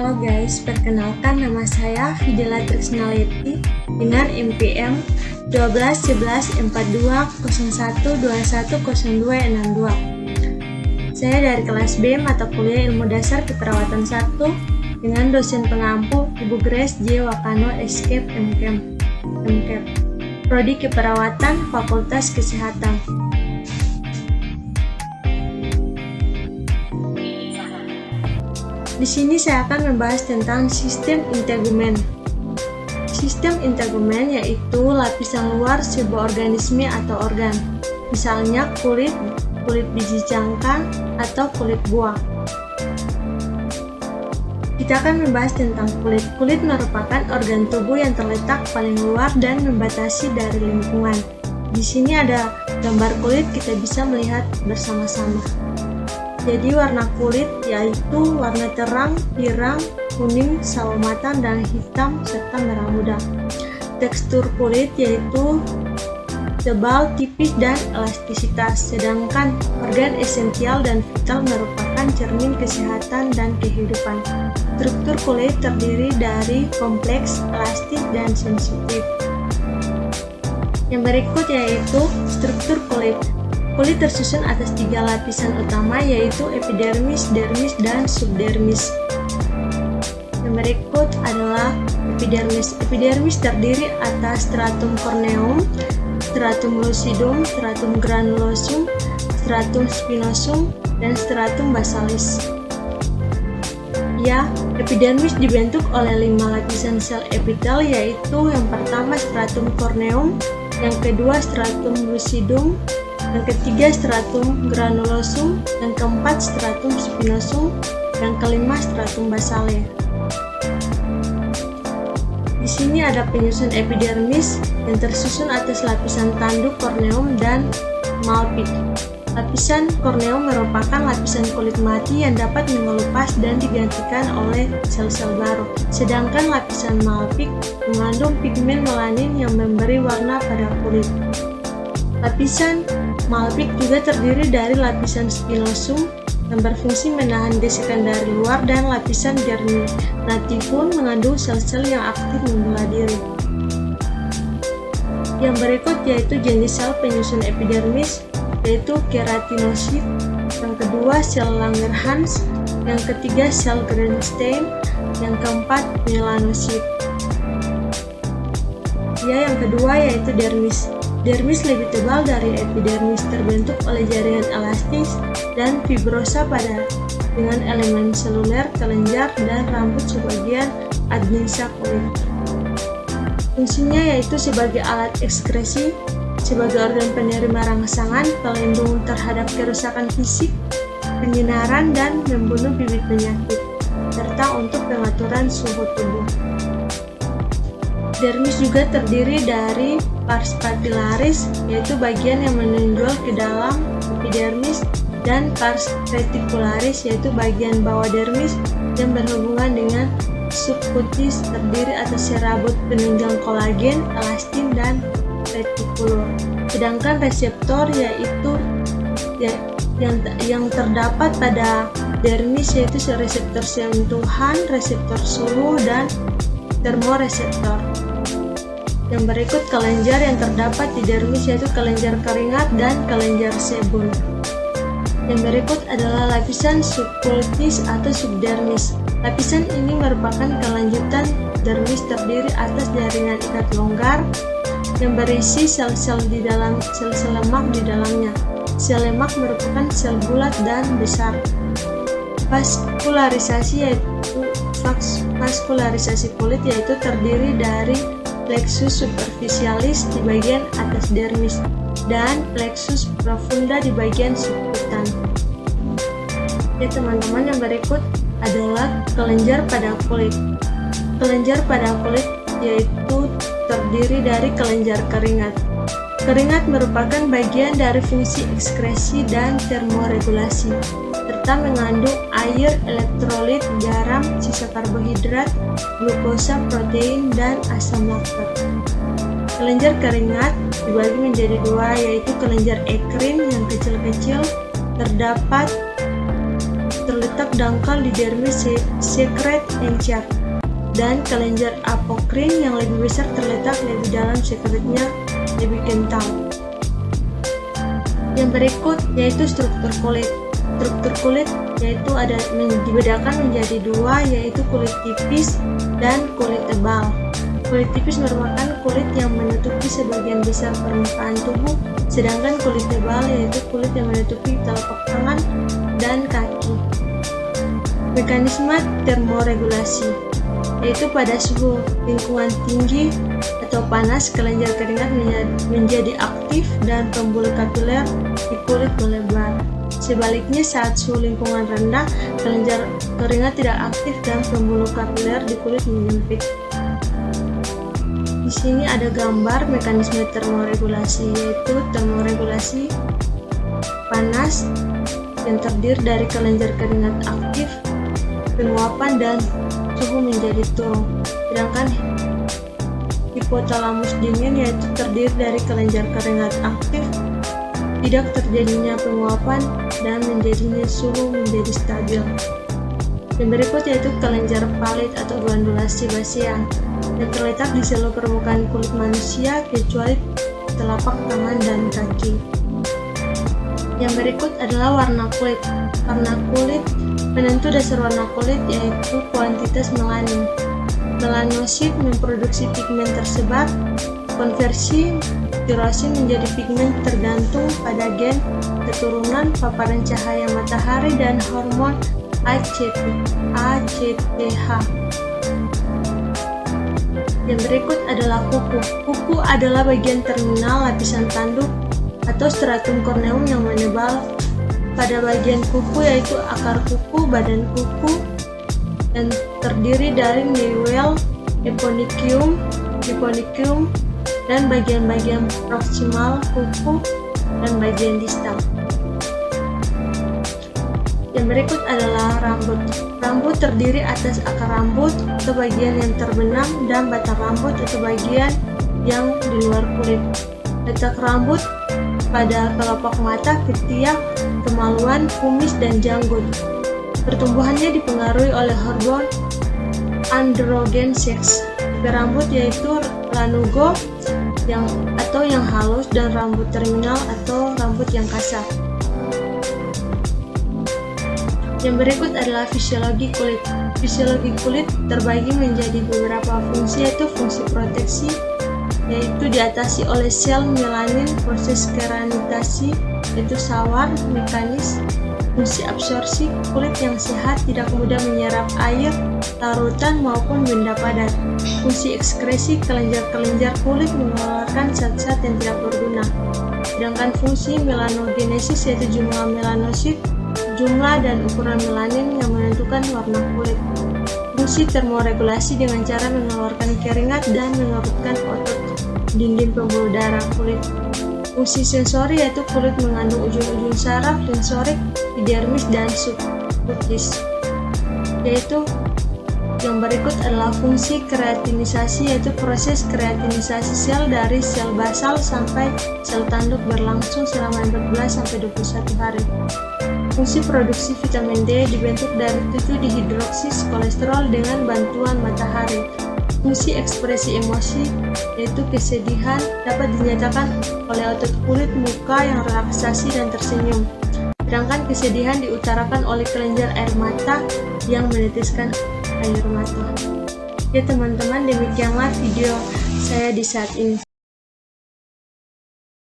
Halo guys, perkenalkan nama saya Fidela Trisnaleti dengan NPM 12114201210262. Saya dari kelas B mata kuliah Ilmu Dasar Keperawatan 1 dengan dosen pengampu Ibu Grace J. Wakano Escape MKM, Prodi Keperawatan Fakultas Kesehatan. Di sini saya akan membahas tentang sistem integumen. Sistem integumen yaitu lapisan luar sebuah organisme atau organ, misalnya kulit biji cangkang, atau kulit buah. Kita akan membahas tentang kulit. Kulit merupakan organ tubuh yang terletak paling luar dan membatasi dari lingkungan. Di sini ada gambar kulit, kita bisa melihat bersama-sama. Jadi warna kulit yaitu warna terang, pirang, kuning, sawo matang, dan hitam, serta merah muda. Tekstur kulit yaitu tebal, tipis, dan elastisitas. Sedangkan organ esensial dan vital merupakan cermin kesehatan dan kehidupan. Struktur kulit terdiri dari kompleks, elastis, dan sensitif. Yang berikut yaitu struktur kulit. Kulit tersusun atas 3 lapisan utama yaitu epidermis, dermis, dan subdermis. Yang berikut adalah epidermis. Epidermis terdiri atas stratum corneum, stratum lucidum, stratum granulosum, stratum spinosum, dan stratum basalis. Ya, epidermis dibentuk oleh 5 lapisan sel epitel yaitu yang pertama stratum corneum, yang kedua stratum lucidum, yang ketiga stratum granulosum, yang keempat stratum spinosum, yang kelima stratum basale. Di sini ada penyusun epidermis yang tersusun atas lapisan tanduk corneum dan malpigh. Lapisan corneum merupakan lapisan kulit mati yang dapat mengelupas dan digantikan oleh sel-sel baru. Sedangkan lapisan malpigh mengandung pigmen melanin yang memberi warna pada kulit. Lapisan malpigh juga terdiri dari lapisan spinosum yang berfungsi menahan gesekan dari luar dan lapisan germinativum mengandung sel-sel yang aktif membelah diri. Yang berikut yaitu jenis sel penyusun epidermis yaitu keratinosit, yang kedua sel Langerhans, yang ketiga sel Greenstein, yang keempat melanosit. Yang kedua yaitu dermis. Dermis lebih tebal dari epidermis, terbentuk oleh jaringan elastis dan fibrosa dengan elemen seluler, kelenjar, dan rambut sebagian adnexia kulit. Fungsinya yaitu sebagai alat ekskresi, sebagai organ penerima rangsangan, pelindung terhadap kerusakan fisik, penyinaran, dan membunuh bibit penyakit, serta untuk pengaturan suhu tubuh. Dermis juga terdiri dari pars papillaris, yaitu bagian yang menonjol ke dalam epidermis, dan pars reticularis, yaitu bagian bawah dermis yang berhubungan dengan subcutis, terdiri atas serabut penunjang kolagen, elastin, dan retikulum. Sedangkan reseptor yaitu yang terdapat pada dermis yaitu reseptor sentuhan, reseptor suhu, dan termoreseptor. Yang berikut kelenjar yang terdapat di dermis yaitu kelenjar keringat dan kelenjar sebum. Yang berikut adalah lapisan subcutis atau subdermis. Lapisan ini merupakan kelanjutan dermis, terdiri atas jaringan ikat longgar yang berisi sel-sel lemak di dalamnya. Sel lemak merupakan sel bulat dan besar. Vaskularisasi kulit yaitu terdiri dari plexus superficialis di bagian atas dermis dan plexus profunda di bagian subkutan. Teman-teman, yang berikut adalah kelenjar pada kulit. Kelenjar pada kulit yaitu terdiri dari kelenjar keringat. Keringat merupakan bagian dari fungsi ekskresi dan termoregulasi, serta mengandung air, elektrolit, garam, sisa karbohidrat, glukosa, protein, dan asam laktat. Kelenjar keringat dibagi menjadi 2, yaitu kelenjar ekrin yang kecil-kecil, terdapat terletak dangkal di dermis sekret encer, dan kelenjar apokrin yang lebih besar terletak lebih dalam sekretnya lebih kental. Yang berikut yaitu struktur kulit. Struktur kulit yaitu dibedakan menjadi dua, yaitu kulit tipis dan kulit tebal. Kulit tipis merupakan kulit yang menutupi sebagian besar permukaan tubuh, sedangkan kulit tebal yaitu kulit yang menutupi telapak tangan dan kaki. Mekanisme termoregulasi yaitu pada suhu lingkungan tinggi atau panas, kelenjar keringat menjadi aktif dan pembuluh kapiler di kulit melebar. Sebaliknya, saat suhu lingkungan rendah, kelenjar keringat tidak aktif dan pembuluh kapiler di kulit menyempit. Di sini ada gambar mekanisme termoregulasi, yaitu termoregulasi panas yang terdiri dari kelenjar keringat aktif, penguapan, dan suhu menjadi turun. Sedangkan hipotalamus dingin yaitu terdiri dari kelenjar keringat aktif, tidak terjadinya penguapan, dan menjadinya suhu menjadi stabil. Yang berikut yaitu kelenjar palit atau glandulasi basea yang terletak di seluruh permukaan kulit manusia kecuali telapak tangan dan kaki. Yang berikut adalah warna kulit. Warna kulit penentu dasar warna kulit yaitu kuantitas melanin. Melanosit memproduksi pigmen tersebar. Konversi tirosin menjadi pigmen tergantung pada gen, keturunan, paparan cahaya matahari, dan hormon ACTH. Yang berikut adalah kuku. Kuku adalah bagian terminal lapisan tanduk atau stratum corneum yang menebal pada bagian kuku, yaitu akar kuku, badan kuku, dan terdiri dari neuel, eponychium, dan bagian-bagian proksimal kuku dan bagian distal. Yang berikut adalah rambut. Rambut terdiri atas akar rambut atau bagian yang terbenam dan batang rambut atau bagian yang di luar kulit. Letak rambut pada kelopak mata, ketiak, kemaluan, kumis, dan janggut. Pertumbuhannya dipengaruhi oleh hormon androgen seks. Rambut yaitu lanugo yang halus, dan rambut terminal atau rambut yang kasar. Yang berikut adalah fisiologi kulit. Fisiologi kulit terbagi menjadi beberapa fungsi, yaitu fungsi proteksi, yaitu diatasi oleh sel melanin, proses keranitasi, yaitu sawar mekanis, fungsi absorpsi, kulit yang sehat tidak mudah menyerap air, larutan, maupun benda padat. Fungsi ekskresi, kelenjar-kelenjar kulit mengeluarkan zat-zat yang tidak berguna. Sedangkan fungsi melanogenesis yaitu jumlah melanosit, jumlah dan ukuran melanin yang menentukan warna kulit. Fungsi termoregulasi dengan cara mengeluarkan keringat dan mengerutkan otot dinding pembuluh darah kulit. Fungsi sensori yaitu kulit mengandung ujung-ujung saraf sensorik, epidermis, dan subkutis. Yaitu yang berikut adalah fungsi kreatinisasi, yaitu proses kreatinisasi sel dari sel basal sampai sel tanduk berlangsung selama 14-21 hari. Fungsi produksi vitamin D dibentuk dari 7 dihidroksis kolesterol dengan bantuan matahari. Fungsi ekspresi emosi yaitu kesedihan dapat dinyatakan oleh otot kulit muka yang relaksasi dan tersenyum. Sedangkan kesedihan diutarakan oleh kelenjar air mata yang meneteskan air mata. Ya teman-teman, demikianlah video saya di saat ini.